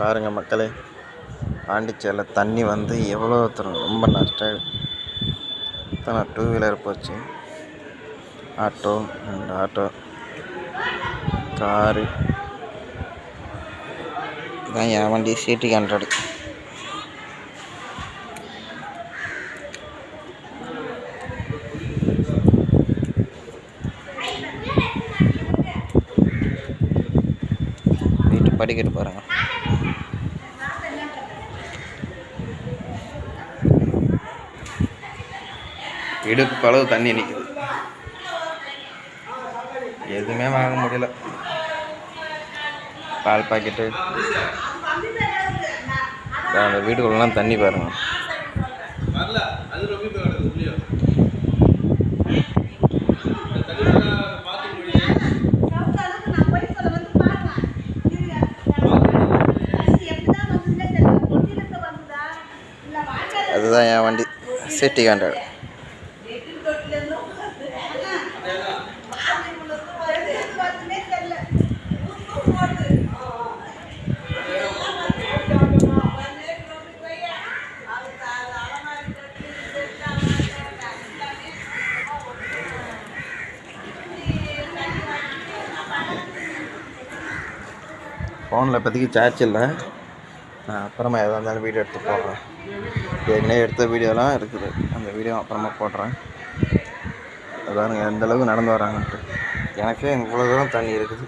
பாருங்கள் மக்களே, பாண்டிச்சேரியில் தண்ணி வந்து எவ்வளோ தூரம் ரொம்ப நஷ்டம். இத்தனை 2 வீலர் போச்சு, ஆட்டோ, 2 ஆட்டோ, காரு. இதான் என் வண்டி CT 100. வீட்டு படிக்கட்டு பாருங்கள். இடுப்பு அளவு தண்ணி நிற்குது, எதுவுமே வாங்க முடியல. பால் பாக்கெட்டு, அந்த வீட்டுக்குள்ளலாம் தண்ணி பாருங்க. அதுதான் என் வண்டி CT 100. ஃபோனில் இப்போதைக்கு சார்ஜ் இல்லை, நான் அப்புறமா எதாக இருந்தாலும் வீடியோ எடுத்து போடுறேன். ஏற்கனவே எடுத்த வீடியோலாம் இருக்குது, அந்த வீடியோ அப்புறமா போடுறேன். அதானுங்க எந்தளவுக்கு நடந்து வராங்கன்ட்டு. எனக்கே இவ்வளோ தூரம் தண்ணி இருக்குது.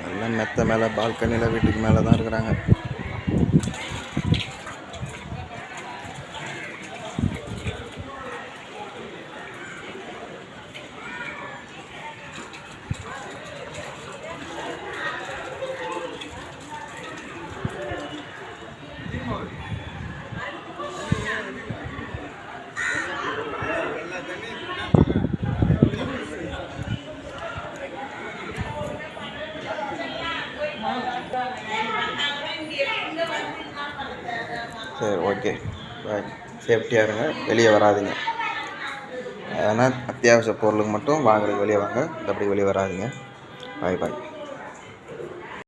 எல்லாம் மெத்த மேலே, பால்கனியில், வீட்டுக்கு மேலே தான் இருக்கிறாங்க. சரி, ஓகே, பாய். சேஃப்டியாக இருங்க, வெளியே வராதிங்க. அதனால் அத்தியாவசிய பொருளுக்கு மட்டும் வாங்குறதுக்கு வெளியே வாங்க, அப்படி வெளியே வராதிங்க. பாய் பாய்.